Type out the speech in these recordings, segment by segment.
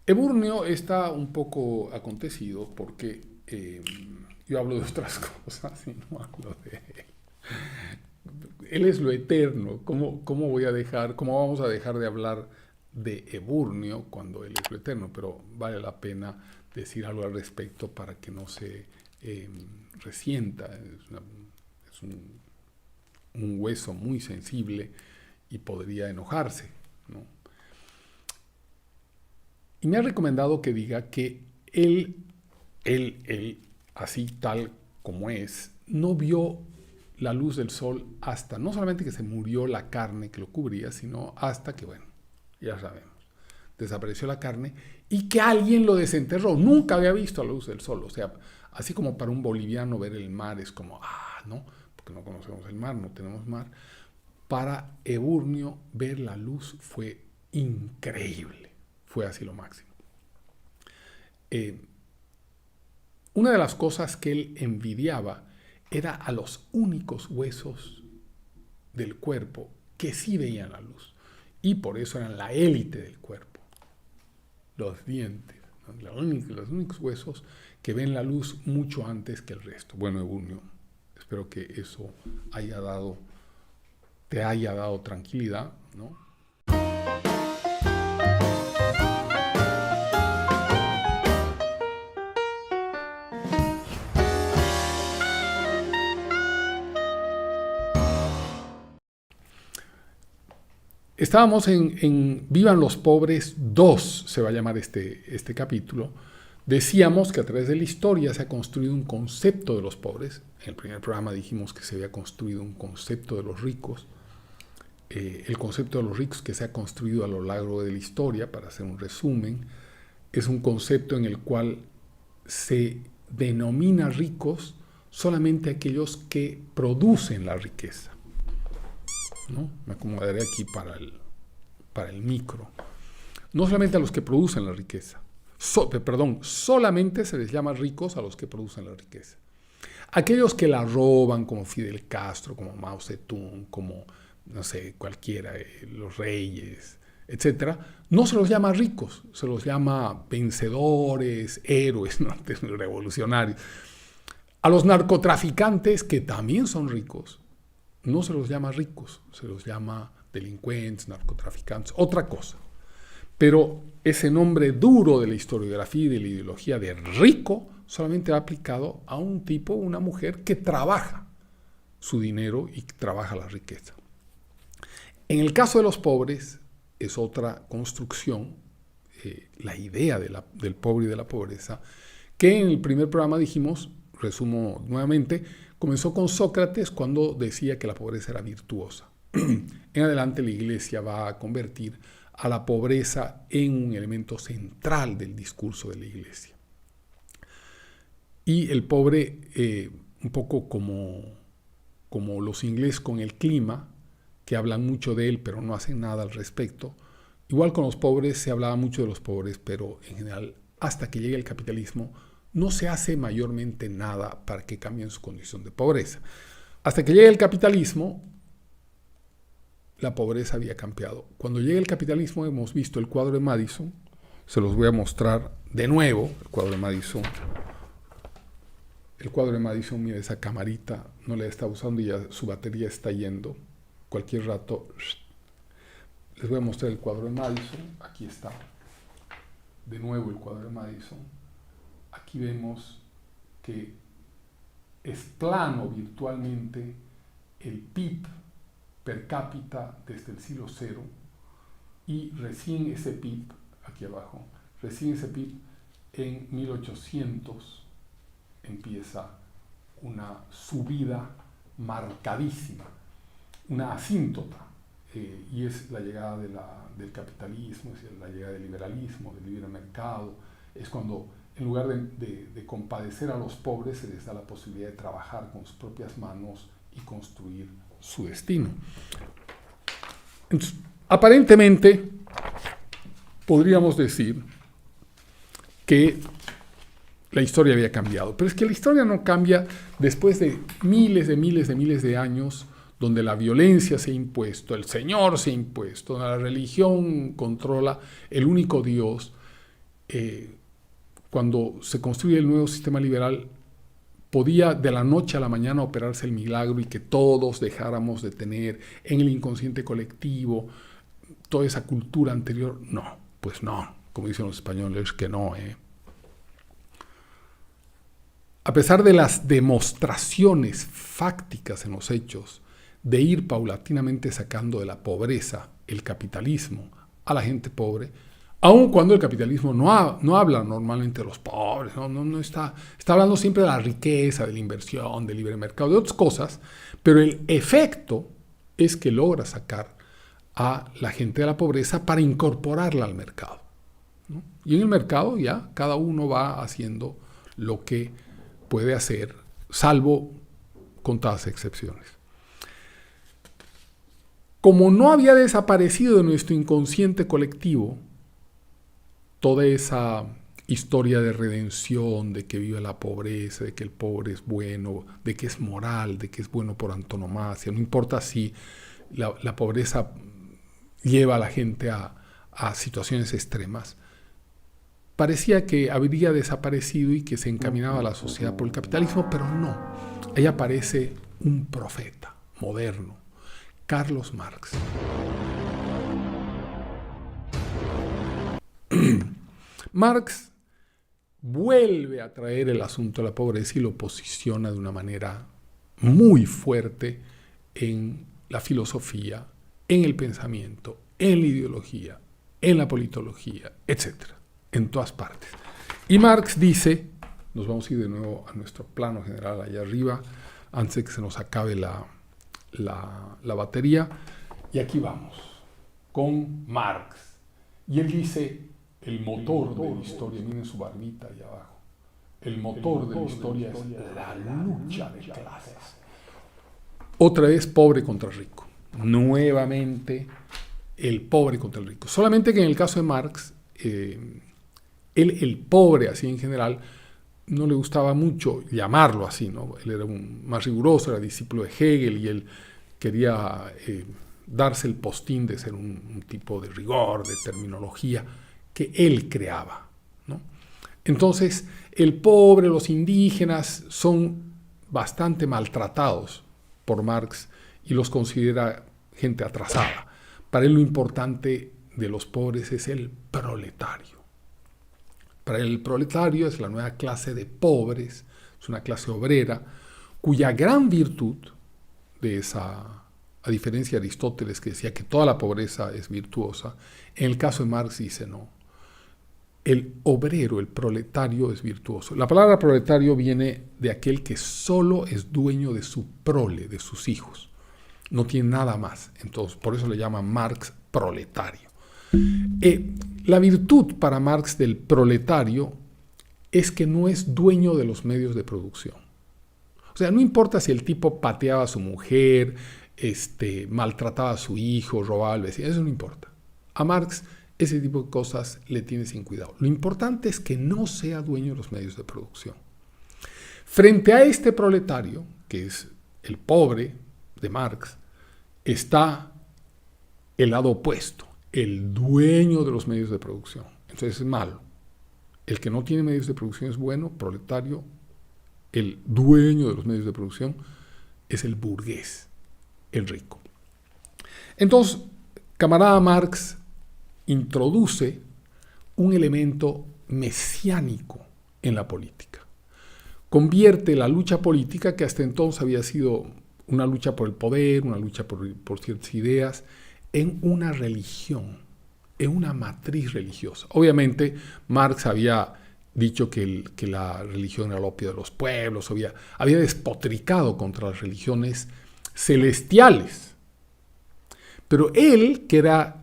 Eburnio está un poco acontecido porque yo hablo de otras cosas y no hablo de él. Él es lo eterno. ¿Cómo vamos a dejar de hablar de Eburnio cuando él es lo eterno? Pero vale la pena decir algo al respecto para que no se resienta. Es un hueso muy sensible y podría enojarse, ¿no? Y me ha recomendado que diga que él, así tal como es, no vio la luz del sol hasta, no solamente que se murió la carne que lo cubría, sino hasta que, bueno, ya sabemos, desapareció la carne y que alguien lo desenterró. Nunca había visto la luz del sol. O sea, así como para un boliviano ver el mar es como, no, porque no conocemos el mar, no tenemos mar. Para Eburnio ver la luz fue increíble. Fue así lo máximo. Una de las cosas que él envidiaba era a los únicos huesos del cuerpo que sí veían la luz. Y por eso eran la élite del cuerpo. Los dientes, ¿no? Los únicos huesos que ven la luz mucho antes que el resto. Bueno, Eburnio, espero que eso te haya dado tranquilidad, ¿no? Estábamos en Vivan los Pobres 2, se va a llamar este capítulo. Decíamos que a través de la historia se ha construido un concepto de los pobres. En el primer programa dijimos que se había construido un concepto de los ricos. El concepto de los ricos que se ha construido a lo largo de la historia, para hacer un resumen, es un concepto en el cual se denomina ricos solamente aquellos que producen la riqueza, ¿no? Me acomodaré aquí para el micro. No solamente a los que producen la riqueza. Solamente se les llama ricos a los que producen la riqueza. Aquellos que la roban, como Fidel Castro, como Mao Zedong, como, no sé, cualquiera, los reyes, etc., no se los llama ricos, se los llama vencedores, héroes, ¿no? Revolucionarios. A los narcotraficantes, que también son ricos, no se los llama ricos, se los llama delincuentes, narcotraficantes, otra cosa. Pero ese nombre duro de la historiografía y de la ideología de rico solamente va aplicado a un tipo, una mujer que trabaja su dinero y que trabaja la riqueza. En el caso de los pobres es otra construcción, la idea del pobre y de la pobreza, que en el primer programa dijimos, resumo nuevamente, comenzó con Sócrates cuando decía que la pobreza era virtuosa. En adelante la Iglesia va a convertir a la pobreza en un elemento central del discurso de la Iglesia. Y el pobre, un poco como los ingleses con el clima, que hablan mucho de él pero no hacen nada al respecto, igual con los pobres se hablaba mucho de los pobres, pero en general hasta que llegue el capitalismo no se hace mayormente nada para que cambien su condición de pobreza. Hasta que llegue el capitalismo, la pobreza había cambiado. Cuando llegue el capitalismo hemos visto el cuadro de Madison, se los voy a mostrar de nuevo, el cuadro de Madison. El cuadro de Madison, mira esa camarita, no la está usando y ya su batería está yendo. Cualquier rato les voy a mostrar el cuadro de Madison, aquí está. De nuevo el cuadro de Madison. Aquí vemos que es plano virtualmente el PIB per cápita desde el siglo cero y recién ese PIB, aquí abajo, recién ese PIB en 1800 empieza una subida marcadísima, una asíntota, y es la llegada del capitalismo, es la llegada del liberalismo, del libre mercado, es cuando en lugar de compadecer a los pobres se les da la posibilidad de trabajar con sus propias manos y construir su destino. Entonces, aparentemente podríamos decir que la historia había cambiado, pero es que la historia no cambia después de miles de años donde la violencia se ha impuesto, el Señor se ha impuesto, donde la religión controla el único Dios cuando se construye el nuevo sistema liberal, podía de la noche a la mañana operarse el milagro y que todos dejáramos de tener en el inconsciente colectivo toda esa cultura anterior. No, pues no, como dicen los españoles, que no. A pesar de las demostraciones fácticas en los hechos de ir paulatinamente sacando de la pobreza el capitalismo a la gente pobre, aun cuando el capitalismo no habla normalmente de los pobres, no está hablando siempre de la riqueza, de la inversión, del libre mercado, de otras cosas, pero el efecto es que logra sacar a la gente de la pobreza para incorporarla al mercado, ¿no? Y en el mercado ya cada uno va haciendo lo que puede hacer, salvo contadas excepciones. Como no había desaparecido de nuestro inconsciente colectivo toda esa historia de redención, de que vive la pobreza, de que el pobre es bueno, de que es moral, de que es bueno por antonomasia, no importa si la pobreza lleva a la gente a situaciones extremas, parecía que habría desaparecido y que se encaminaba a la sociedad por el capitalismo, pero no. Ahí aparece un profeta moderno, Carlos Marx. Marx vuelve a traer el asunto de la pobreza y lo posiciona de una manera muy fuerte en la filosofía, en el pensamiento, en la ideología, en la politología, etc. En todas partes. Y Marx dice, nos vamos a ir de nuevo a nuestro plano general allá arriba, antes de que se nos acabe la batería, y aquí vamos, con Marx. Y él dice, el motor de la historia, miren su barbita ahí abajo, el motor de la historia es la lucha de clases. Otra vez pobre contra rico, nuevamente el pobre contra el rico. Solamente que en el caso de Marx, el pobre, así en general, no le gustaba mucho llamarlo así, ¿no? Él era más riguroso, era discípulo de Hegel y él quería darse el postín de ser un tipo de rigor, de terminología que él creaba, ¿no? Entonces, el pobre, los indígenas son bastante maltratados por Marx y los considera gente atrasada. Para él lo importante de los pobres es el proletario. Para él el proletario es la nueva clase de pobres, es una clase obrera, cuya gran virtud de esa, a diferencia de Aristóteles que decía que toda la pobreza es virtuosa, en el caso de Marx dice no. El obrero, el proletario es virtuoso. La palabra proletario viene de aquel que solo es dueño de su prole, de sus hijos. No tiene nada más. Entonces, por eso le llama Marx proletario. La virtud para Marx del proletario es que no es dueño de los medios de producción. O sea, no importa si el tipo pateaba a su mujer, maltrataba a su hijo, robaba al vecino, eso no importa. A Marx ese tipo de cosas le tiene sin cuidado. Lo importante es que no sea dueño de los medios de producción. Frente a este proletario, que es el pobre de Marx, está el lado opuesto, el dueño de los medios de producción. Entonces es malo. El que no tiene medios de producción es bueno, proletario. El dueño de los medios de producción es el burgués, el rico. Entonces, camarada Marx introduce un elemento mesiánico en la política. Convierte la lucha política, que hasta entonces había sido una lucha por el poder, una lucha por ciertas ideas, en una religión, en una matriz religiosa. Obviamente, Marx había dicho que la religión era el opio de los pueblos, había despotricado contra las religiones celestiales. Pero él, que era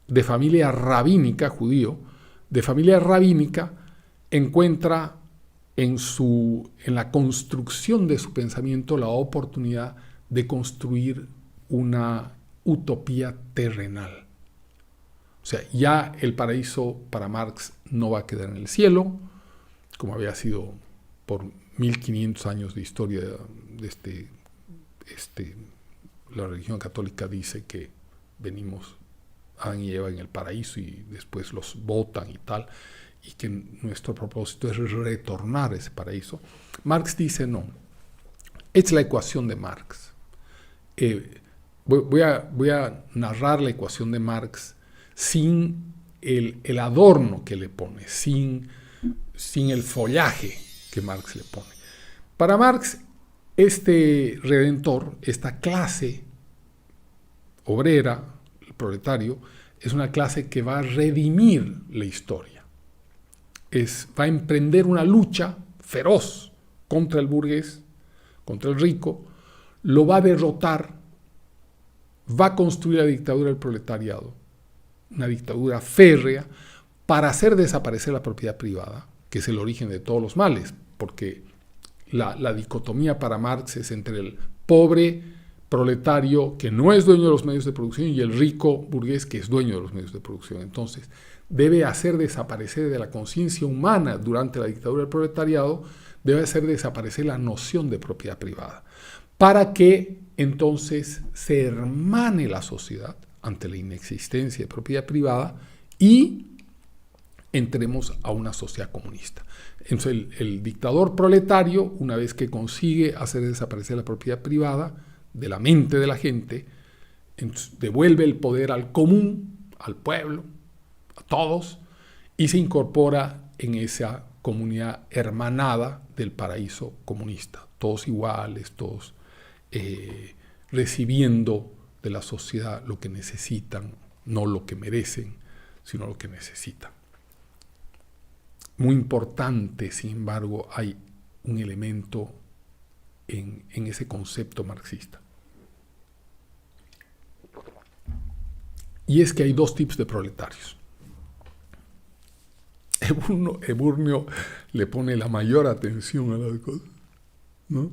de familia rabínica, judío, de familia rabínica, encuentra en la construcción de su pensamiento la oportunidad de construir una utopía terrenal. O sea, ya el paraíso para Marx no va a quedar en el cielo, como había sido por 1500 años de historia de la religión católica dice que venimos Adán y Eva en el paraíso y después los botan y tal, y que nuestro propósito es retornar a ese paraíso, Marx dice no. Es la ecuación de Marx. Voy a narrar la ecuación de Marx sin el adorno que le pone, sin el follaje que Marx le pone. Para Marx, este redentor, esta clase obrera, el proletario, es una clase que va a redimir la historia. Va a emprender una lucha feroz contra el burgués, contra el rico, lo va a derrotar, va a construir la dictadura del proletariado, una dictadura férrea, para hacer desaparecer la propiedad privada, que es el origen de todos los males, porque la dicotomía para Marx es entre el pobre proletario que no es dueño de los medios de producción y el rico burgués que es dueño de los medios de producción. Entonces, debe hacer desaparecer de la conciencia humana durante la dictadura del proletariado, debe hacer desaparecer la noción de propiedad privada, para que entonces se hermane la sociedad ante la inexistencia de propiedad privada y entremos a una sociedad comunista. Entonces el dictador proletario, una vez que consigue hacer desaparecer la propiedad privada de la mente de la gente, devuelve el poder al común, al pueblo, a todos, y se incorpora en esa comunidad hermanada del paraíso comunista. Todos iguales, todos recibiendo de la sociedad lo que necesitan, no lo que merecen, sino lo que necesitan. Muy importante, sin embargo, hay un elemento en ese concepto marxista. Y es que hay dos tipos de proletarios. Eburnio le pone la mayor atención a las cosas, ¿no?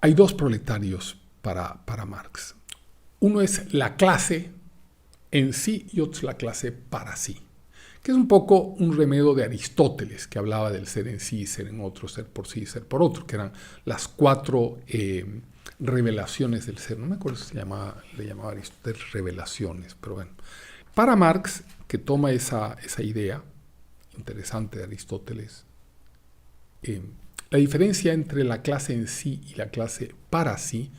Hay dos proletarios para Marx. Uno es la clase en sí y otro es la clase para sí, que es un poco un remedio de Aristóteles, que hablaba del ser en sí, ser en otro, ser por sí, ser por otro, que eran las cuatro revelaciones del ser. No me acuerdo si le llamaba Aristóteles revelaciones, pero bueno. Para Marx, que toma esa idea interesante de Aristóteles, la diferencia entre la clase en sí y la clase para sí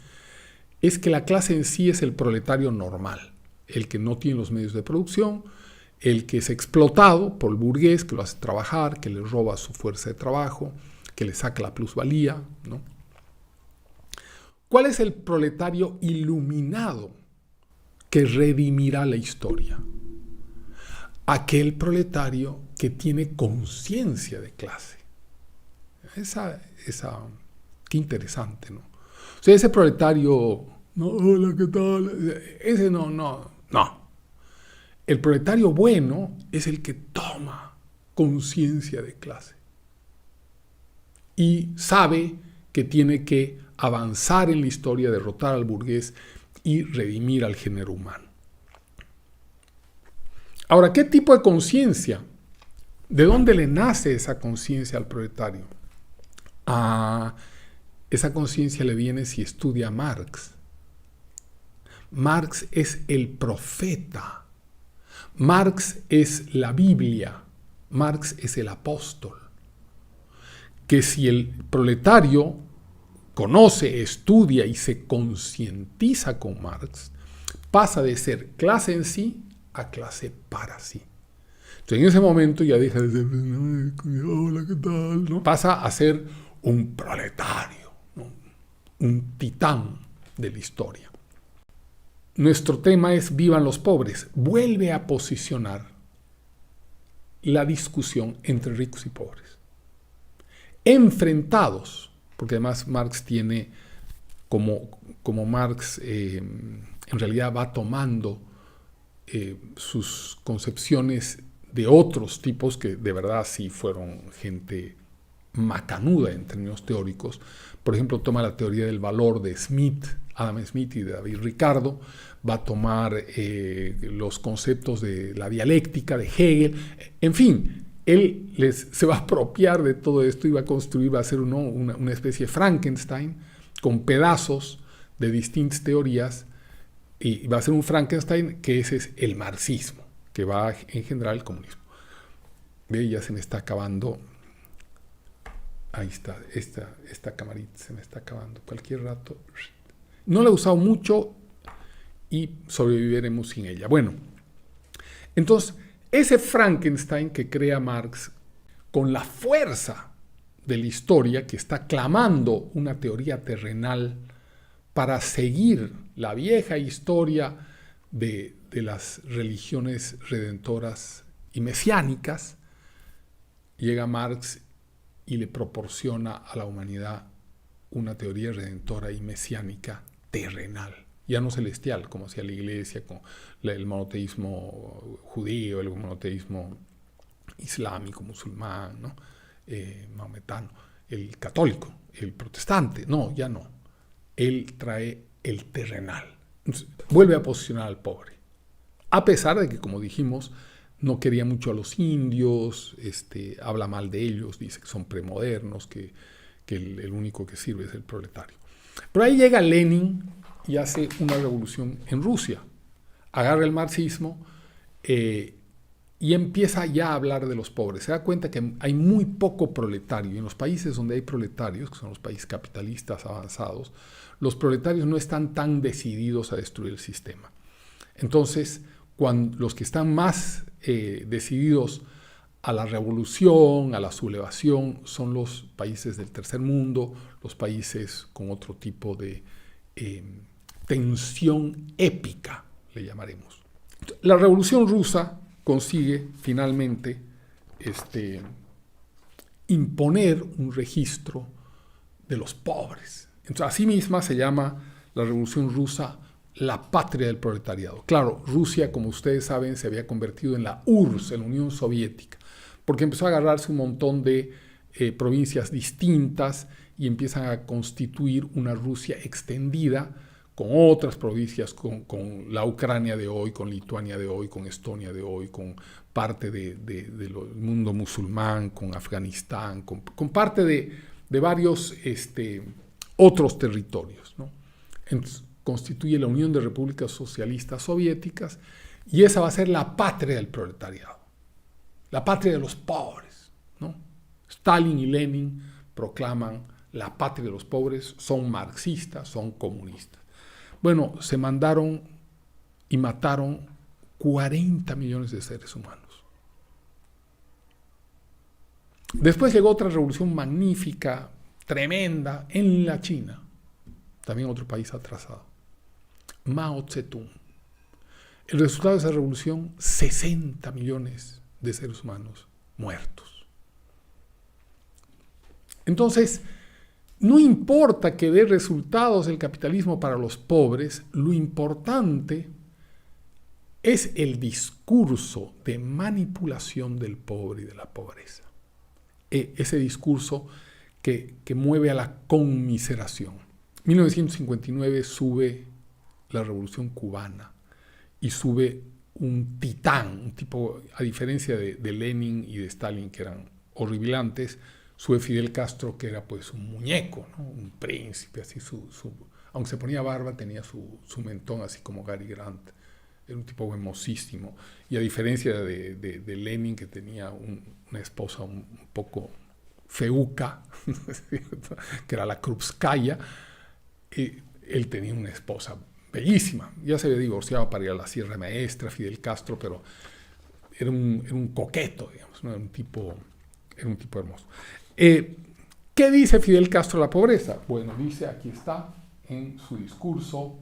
es que la clase en sí es el proletario normal, el que no tiene los medios de producción, el que es explotado por el burgués, que lo hace trabajar, que le roba su fuerza de trabajo, que le saca la plusvalía, ¿no? ¿Cuál es el proletario iluminado que redimirá la historia? Aquel proletario que tiene conciencia de clase. Qué interesante, ¿no? O sea, ese proletario, no, hola, ¿qué tal? Ese no. El proletario bueno es el que toma conciencia de clase y sabe que tiene que avanzar en la historia, derrotar al burgués y redimir al género humano. Ahora, ¿qué tipo de conciencia? ¿De dónde le nace esa conciencia al proletario? Esa conciencia le viene si estudia a Marx. Marx es el profeta. Marx es la Biblia. Marx es el apóstol. Que si el proletario conoce, estudia y se concientiza con Marx, pasa de ser clase en sí a clase para sí. Entonces, en ese momento ya deja de ser, hola, ¿qué tal? ¿No? Pasa a ser un proletario, ¿no? Un titán de la historia. Nuestro tema es Vivan los pobres. Vuelve a posicionar la discusión entre ricos y pobres. Enfrentados, porque además Marx tiene, como Marx en realidad va tomando sus concepciones de otros tipos que de verdad sí fueron gente macanuda en términos teóricos. Por ejemplo, toma la teoría del valor de Adam Smith y de David Ricardo, va a tomar los conceptos de la dialéctica de Hegel, en fin, él se va a apropiar de todo esto y va a hacer una especie de Frankenstein con pedazos de distintas teorías y va a ser un Frankenstein que ese es el marxismo. que va a engendrar el comunismo. Ve, ya se me está acabando. Ahí está, esta camarita se me está acabando. Cualquier rato. No la he usado mucho y sobreviviremos sin ella. Bueno, entonces, ese Frankenstein que crea Marx con la fuerza de la historia, que está clamando una teoría terrenal para seguir la vieja historia de las religiones redentoras y mesiánicas, llega Marx y le proporciona a la humanidad una teoría redentora y mesiánica terrenal, ya no celestial, como hacía la Iglesia con el monoteísmo judío, el monoteísmo islámico, musulmán, ¿no? Maometano, el católico, el protestante. No, ya no. Él trae el terrenal. Entonces, vuelve a posicionar al pobre. A pesar de que, como dijimos, no quería mucho a los indios, habla mal de ellos, dice que son premodernos, que el único que sirve es el proletario. Pero ahí llega Lenin y hace una revolución en Rusia. Agarra el marxismo y empieza ya a hablar de los pobres. Se da cuenta que hay muy poco proletario. Y en los países donde hay proletarios, que son los países capitalistas avanzados, los proletarios no están tan decididos a destruir el sistema. Entonces, cuando los que están más decididos a la revolución, a la sublevación, son los países del tercer mundo, los países con otro tipo de tensión épica, le llamaremos. La Revolución Rusa consigue finalmente imponer un registro de los pobres. Entonces, así misma se llama la Revolución Rusa la patria del proletariado. Claro, Rusia, como ustedes saben, se había convertido en la URSS, en la Unión Soviética, porque empezó a agarrarse un montón de provincias distintas y empiezan a constituir una Rusia extendida con otras provincias, con la Ucrania de hoy, con Lituania de hoy, con Estonia de hoy, con parte del mundo musulmán, con Afganistán, con parte de varios otros territorios, ¿no? Entonces, constituye la Unión de Repúblicas Socialistas Soviéticas y esa va a ser la patria del proletariado, la patria de los pobres, ¿no? Stalin y Lenin proclaman la patria de los pobres, son marxistas, son comunistas. Bueno, se mandaron y mataron 40 millones de seres humanos. Después llegó otra revolución magnífica, tremenda, en la China, también otro país atrasado. Mao Zedong. El resultado de esa revolución, 60 millones de seres humanos muertos. Entonces, no importa que dé resultados el capitalismo para los pobres, lo importante es el discurso de manipulación del pobre y de la pobreza. Ese discurso que mueve a la conmiseración. En 1959 sube la Revolución Cubana y sube un titán, un tipo, a diferencia de Lenin y de Stalin, que eran horripilantes, sube Fidel Castro, que era pues un muñeco, ¿no? Un príncipe, así aunque se ponía barba, tenía su mentón así como Gary Grant. Era un tipo hermosísimo. Y a diferencia de Lenin, que tenía una esposa un poco feuca, que era la Krupskaya, él tenía una esposa bellísima. Ya se había divorciado para ir a la Sierra Maestra, Fidel Castro, pero era un coqueto, digamos, ¿no? Era un tipo hermoso. ¿Qué dice Fidel Castro de la pobreza? Bueno, dice, aquí está, en su discurso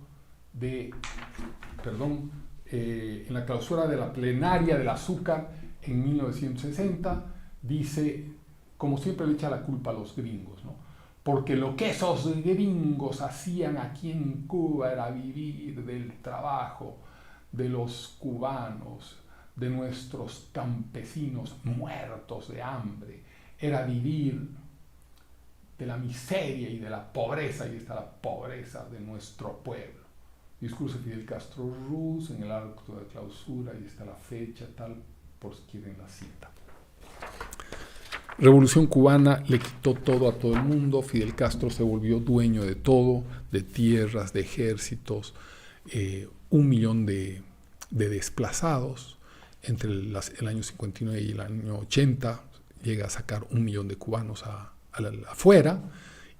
en la clausura de la plenaria del azúcar en 1960, dice, como siempre le echa la culpa a los gringos, ¿no? Porque lo que esos gringos hacían aquí en Cuba era vivir del trabajo de los cubanos, de nuestros campesinos muertos de hambre, era vivir de la miseria y de la pobreza, y está la pobreza de nuestro pueblo. Discurso de Fidel Castro Ruz en el acto de clausura, y está la fecha, tal, por si quieren la cita. Revolución cubana le quitó todo a todo el mundo. Fidel Castro se volvió dueño de todo, de tierras, de ejércitos, 1 millón de desplazados, entre el año 59 y el año 80, llega a sacar 1 millón de cubanos afuera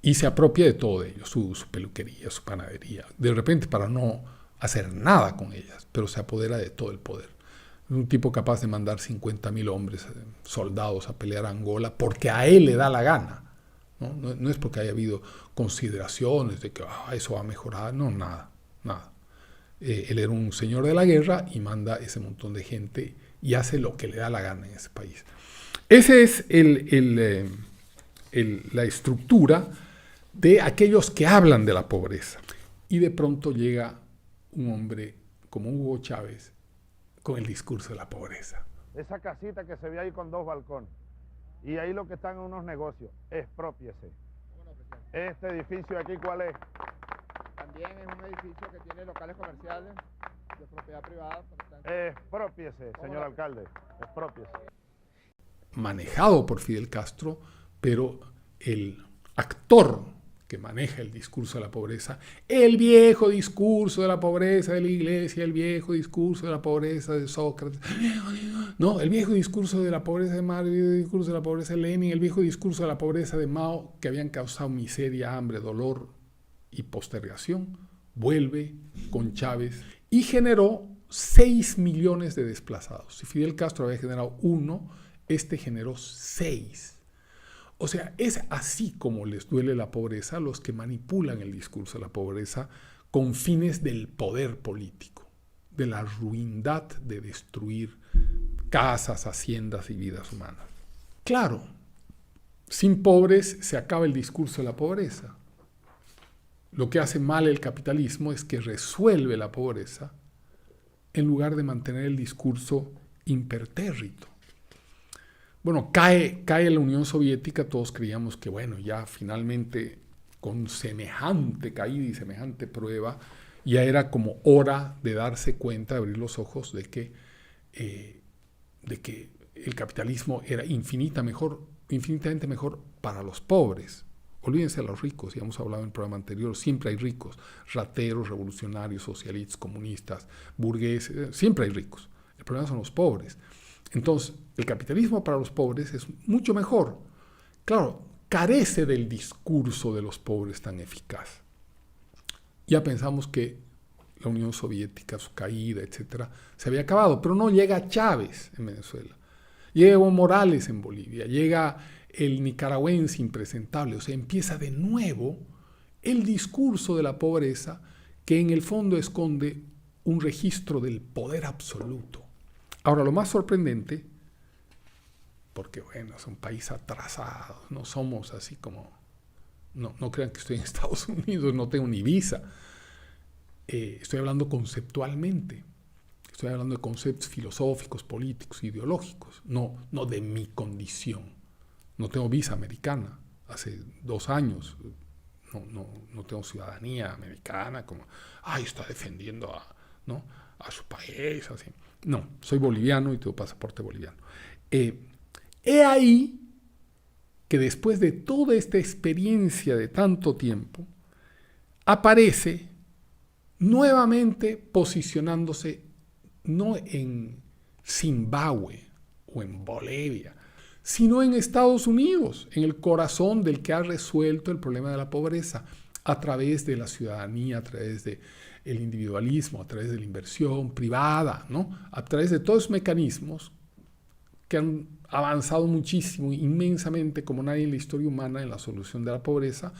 y se apropia de todo ello, su peluquería, su panadería, de repente para no hacer nada con ellas, pero se apodera de todo el poder. Es un tipo capaz de mandar 50.000 hombres, soldados, a pelear a Angola porque a él le da la gana. No es porque haya habido consideraciones de que eso va a mejorar, no, nada. Él era un señor de la guerra y manda ese montón de gente y hace lo que le da la gana en ese país. Esa es la estructura de aquellos que hablan de la pobreza. Y de pronto llega un hombre como Hugo Chávez con el discurso de la pobreza. Esa casita que se ve ahí con 2 balcones. Y ahí lo que están en unos negocios. Exprópiese. Este edificio de aquí, ¿cuál es? También es un edificio que tiene locales comerciales de propiedad privada. Exprópiese, señor alcalde. Exprópiese. Manejado por Fidel Castro, pero el actor que maneja el discurso de la pobreza, el viejo discurso de la pobreza de la Iglesia, el viejo discurso de la pobreza de Sócrates, no, el viejo discurso de la pobreza de Marx, el viejo discurso de la pobreza de Lenin, el viejo discurso de la pobreza de Mao, que habían causado miseria, hambre, dolor y postergación, vuelve con Chávez y generó 6 millones de desplazados. Si Fidel Castro había generado 1, este generó 6. O sea, es así como les duele la pobreza a los que manipulan el discurso de la pobreza con fines del poder político, de la ruindad de destruir casas, haciendas y vidas humanas. Claro, sin pobres se acaba el discurso de la pobreza. Lo que hace mal el capitalismo es que resuelve la pobreza en lugar de mantener el discurso impertérrito. Bueno, cae la Unión Soviética, todos creíamos que, bueno, ya finalmente con semejante caída y semejante prueba, ya era como hora de darse cuenta, de abrir los ojos de que el capitalismo era infinitamente mejor para los pobres. Olvídense de los ricos, ya hemos hablado en el programa anterior, siempre hay ricos, rateros, revolucionarios, socialistas, comunistas, burgueses, siempre hay ricos. El problema son los pobres. Entonces, el capitalismo para los pobres es mucho mejor. Claro, carece del discurso de los pobres tan eficaz. Ya pensamos que la Unión Soviética, su caída, etcétera, se había acabado, pero no llega Chávez en Venezuela. Llega Evo Morales en Bolivia, llega el nicaragüense impresentable, o sea, empieza de nuevo el discurso de la pobreza que en el fondo esconde un registro del poder absoluto. Ahora, lo más sorprendente, porque bueno, es un país atrasado, no somos así como, no crean que estoy en Estados Unidos, no tengo ni visa, estoy hablando conceptualmente, estoy hablando de conceptos filosóficos, políticos, ideológicos, no de mi condición. No tengo visa americana, hace 2 años, no tengo ciudadanía americana, como, está defendiendo a su país, así. No, soy boliviano y tengo pasaporte boliviano. He ahí que después de toda esta experiencia de tanto tiempo, aparece nuevamente posicionándose no en Zimbabue o en Bolivia, sino en Estados Unidos, en el corazón del que ha resuelto el problema de la pobreza, a través de la ciudadanía, a través del individualismo, a través de la inversión privada, ¿no? A través de todos esos mecanismos que han avanzado muchísimo, inmensamente, como nadie en la historia humana, en la solución de la pobreza.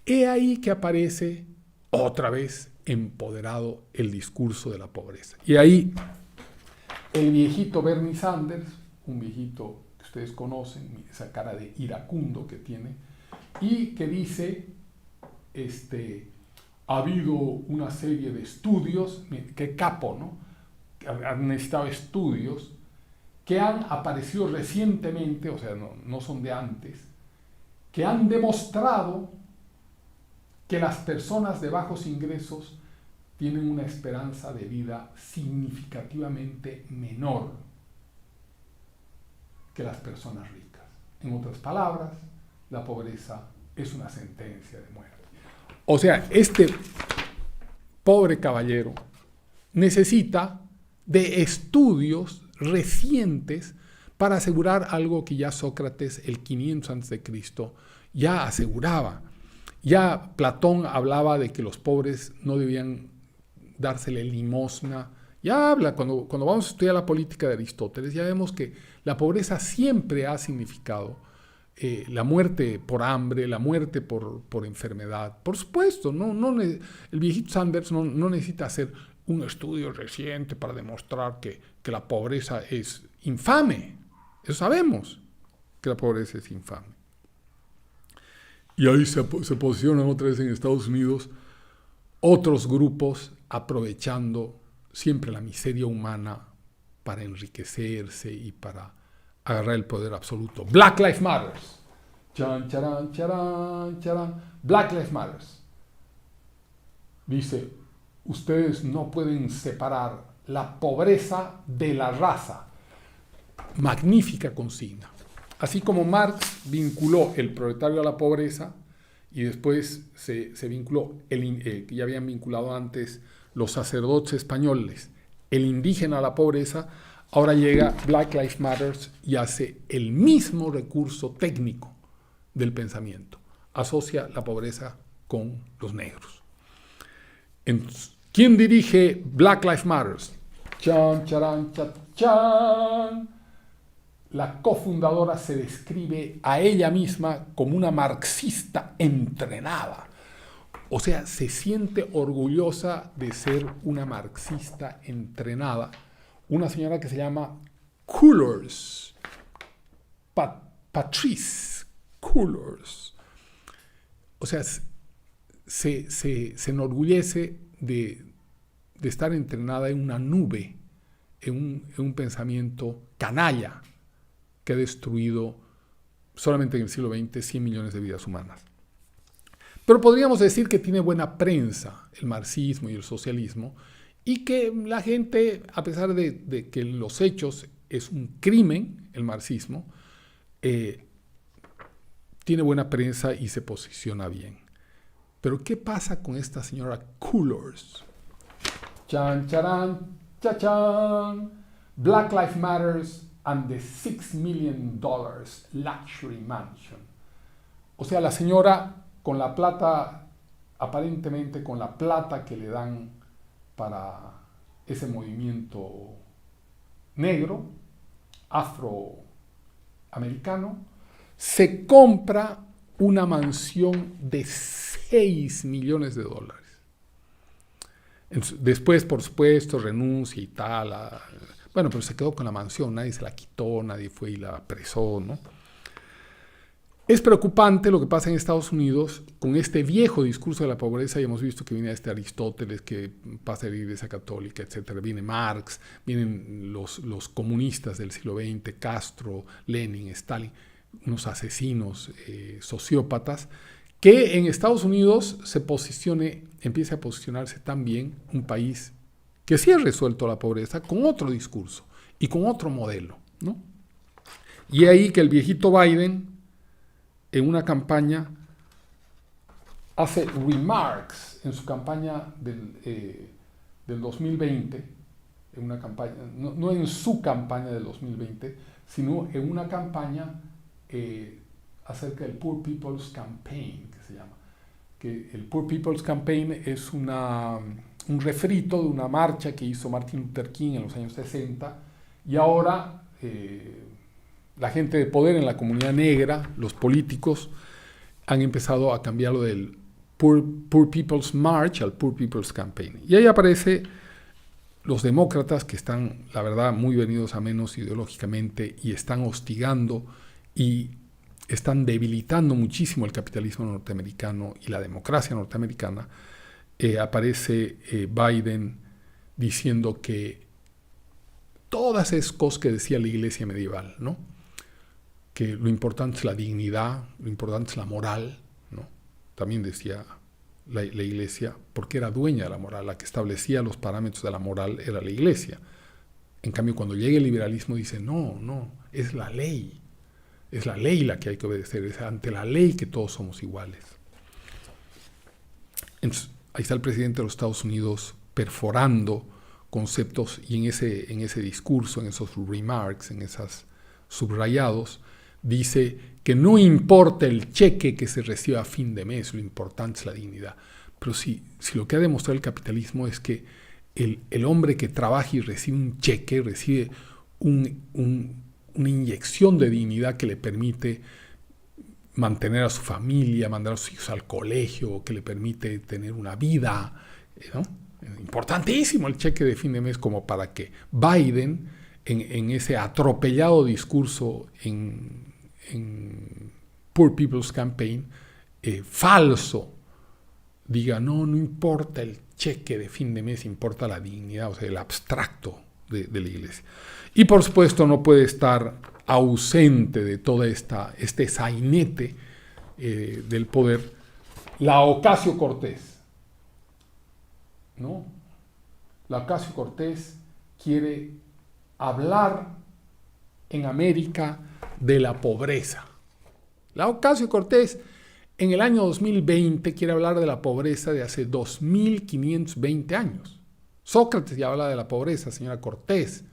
He ahí que aparece otra vez empoderado el discurso de la pobreza. Y ahí el viejito Bernie Sanders, un viejito que ustedes conocen, esa cara de iracundo que tiene, y que dice, ha habido una serie de estudios, qué capo, ¿no? Que han necesitado estudios que han aparecido recientemente, o sea, no son de antes, que han demostrado que las personas de bajos ingresos tienen una esperanza de vida significativamente menor que las personas ricas. En otras palabras, la pobreza es una sentencia de muerte. O sea, este pobre caballero necesita de estudios recientes para asegurar algo que ya Sócrates, el 500 a.C., ya aseguraba. Ya Platón hablaba de que los pobres no debían dársele limosna. Ya habla, cuando vamos a estudiar la política de Aristóteles, ya vemos que la pobreza siempre ha significado la muerte por hambre, la muerte por enfermedad. Por supuesto, el viejito Sanders no necesita hacer un estudio reciente para demostrar que la pobreza es infame. Eso sabemos, que la pobreza es infame. Y ahí se posicionan otra vez en Estados Unidos otros grupos aprovechando siempre la miseria humana para enriquecerse y para agarrar el poder absoluto. Black Lives Matter. Chan, charan, charan, charan. Black Lives Matter. Dice, ustedes no pueden separar la pobreza de la raza. Magnífica consigna. Así como Marx vinculó el proletario a la pobreza y después se vinculó, que ya habían vinculado antes los sacerdotes españoles, el indígena a la pobreza, ahora llega Black Lives Matter y hace el mismo recurso técnico del pensamiento. Asocia la pobreza con los negros. Entonces, ¿quién dirige Black Lives Matter? Chan, charan, chan, chan. La cofundadora se describe a ella misma como una marxista entrenada. O sea, se siente orgullosa de ser una marxista entrenada. Una señora que se llama Cullors. Patrice Cullors. O sea, se enorgullece de estar entrenada en una nube, en un pensamiento canalla que ha destruido solamente en el siglo XX 100 millones de vidas humanas. Pero podríamos decir que tiene buena prensa el marxismo y el socialismo y que la gente, a pesar de que en los hechos es un crimen el marxismo, tiene buena prensa y se posiciona bien. Pero ¿qué pasa con esta señora Cullors? Chan, charan, chachan. Black Lives Matter and the $6 million luxury mansion. O sea, la señora con la plata, aparentemente con la plata que le dan para ese movimiento negro, afroamericano, se compra una mansión de $6 millones. Después, por supuesto, renuncia y tal. Bueno, pero se quedó con la mansión, nadie se la quitó, nadie fue y la apresó, ¿no? Es preocupante lo que pasa en Estados Unidos con este viejo discurso de la pobreza, y hemos visto que viene Aristóteles, que pasa de la Iglesia Católica, etc. Viene Marx, vienen los comunistas del siglo XX, Castro, Lenin, Stalin, unos asesinos, sociópatas, que en Estados Unidos empiece a posicionarse también un país que sí ha resuelto la pobreza con otro discurso y con otro modelo, ¿no? Y ahí que el viejito Biden, en una campaña, hace remarks en su campaña del 2020, en una campaña, no en su campaña del 2020, sino en una campaña acerca del Poor People's Campaign, que se llama. Que el Poor People's Campaign es un refrito de una marcha que hizo Martin Luther King en los años 60, y ahora la gente de poder en la comunidad negra, los políticos, han empezado a cambiarlo del Poor People's March al Poor People's Campaign. Y ahí aparece los demócratas, que están, la verdad, muy venidos a menos ideológicamente y están hostigando y están debilitando muchísimo el capitalismo norteamericano y la democracia norteamericana. Aparece Biden diciendo que todas esas cosas que decía la iglesia medieval, ¿no? Que lo importante es la dignidad, lo importante es la moral, ¿no? También decía la iglesia, porque era dueña de la moral, la que establecía los parámetros de la moral era la iglesia. En cambio, cuando llega el liberalismo dice, no, es la ley la que hay que obedecer, es ante la ley que todos somos iguales. Entonces, ahí está el presidente de los Estados Unidos perforando conceptos y en ese discurso, en esos remarks, en esos subrayados, dice que no importa el cheque que se reciba a fin de mes, lo importante es la dignidad. Pero si lo que ha demostrado el capitalismo es que el hombre que trabaja y recibe un cheque, recibe una inyección de dignidad que le permite mantener a su familia, mandar a sus hijos al colegio, que le permite tener una vida, ¿no? Importantísimo el cheque de fin de mes, como para que Biden, en ese atropellado discurso en Poor People's Campaign, falso, diga, no importa el cheque de fin de mes, importa la dignidad, o sea, el abstracto de la iglesia. Y por supuesto no puede estar ausente de toda este sainete del poder, la Ocasio-Cortez, ¿no? La Ocasio-Cortez quiere hablar en América de la pobreza. La Ocasio-Cortez en el año 2020 quiere hablar de la pobreza de hace 2520 años. Sócrates ya habla de la pobreza, señora Cortez.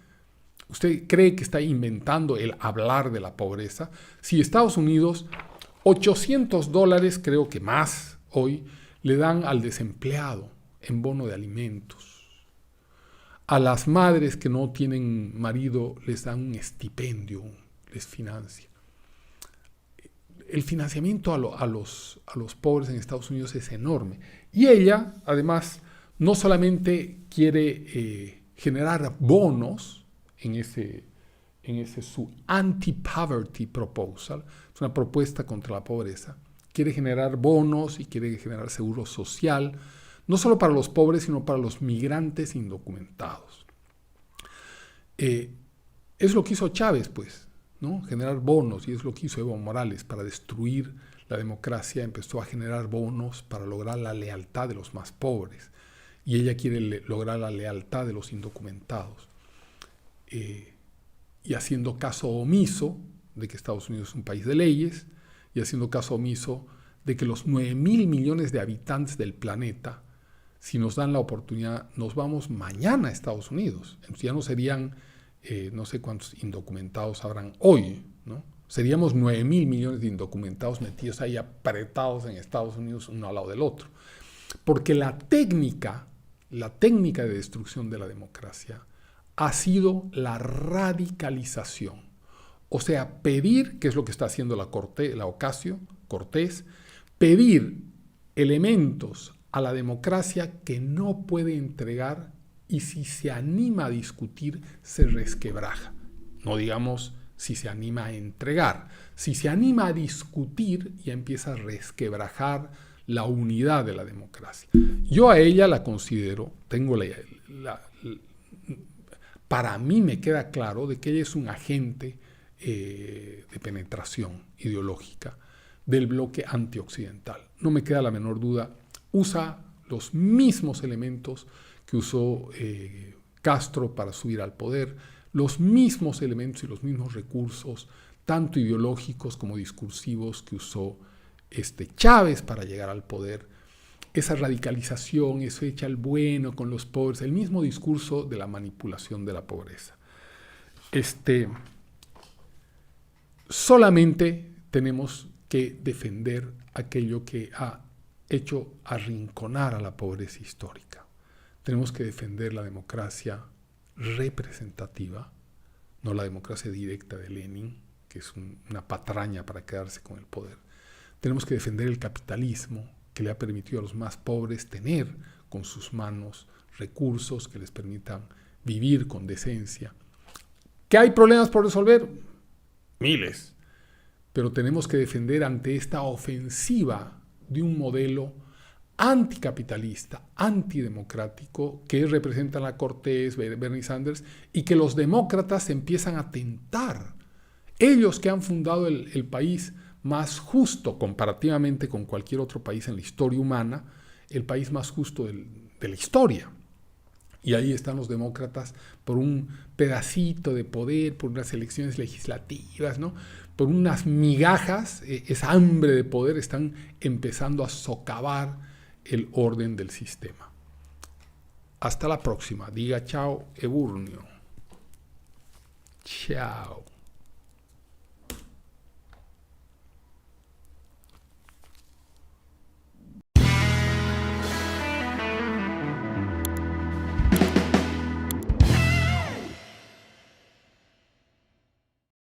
¿Usted cree que está inventando el hablar de la pobreza? Si Estados Unidos, $800, creo que más hoy, le dan al desempleado en bono de alimentos. A las madres que no tienen marido les dan un estipendio, les financia. El financiamiento a los pobres en Estados Unidos es enorme. Y ella, además, no solamente quiere generar bonos en ese su anti-poverty proposal, es una propuesta contra la pobreza, quiere generar bonos y quiere generar seguro social, no solo para los pobres, sino para los migrantes indocumentados. Es lo que hizo Chávez, pues, ¿no? Generar bonos, y es lo que hizo Evo Morales para destruir la democracia. Empezó a generar bonos para lograr la lealtad de los más pobres, y ella quiere lograr la lealtad de los indocumentados, y haciendo caso omiso de que Estados Unidos es un país de leyes, y haciendo caso omiso de que los 9.000 millones de habitantes del planeta, si nos dan la oportunidad, nos vamos mañana a Estados Unidos. Entonces ya no serían, no sé cuántos indocumentados habrán hoy, ¿no? Seríamos 9.000 millones de indocumentados metidos ahí apretados en Estados Unidos uno al lado del otro. Porque la técnica de destrucción de la democracia ha sido la radicalización. O sea, pedir, que es lo que está haciendo la Ocasio-Cortez, pedir elementos a la democracia que no puede entregar, y si se anima a discutir, se resquebraja. No digamos si se anima a entregar. Si se anima a discutir, ya empieza a resquebrajar la unidad de la democracia. Yo a ella la considero, para mí me queda claro de que ella es un agente de penetración ideológica del bloque antioccidental. No me queda la menor duda. Usa los mismos elementos que usó Castro para subir al poder, los mismos elementos y los mismos recursos, tanto ideológicos como discursivos, que usó Chávez para llegar al poder. Esa radicalización, eso echa el bueno con los pobres, el mismo discurso de la manipulación de la pobreza. Solamente tenemos que defender aquello que ha hecho arrinconar a la pobreza histórica. Tenemos que defender la democracia representativa, no la democracia directa de Lenin, que es una patraña para quedarse con el poder. Tenemos que defender el capitalismo, que le ha permitido a los más pobres tener con sus manos recursos que les permitan vivir con decencia. ¿Que hay problemas por resolver? Miles. Pero tenemos que defender ante esta ofensiva de un modelo anticapitalista, antidemocrático, que representan a Cortés, Bernie Sanders, y que los demócratas empiezan a tentar. Ellos que han fundado el país más justo comparativamente con cualquier otro país en la historia humana, el país más justo de la historia. Y ahí están los demócratas por un pedacito de poder, por unas elecciones legislativas, ¿no? Por unas migajas, esa hambre de poder, están empezando a socavar el orden del sistema. Hasta la próxima. Diga chao, Eburnio. Chao.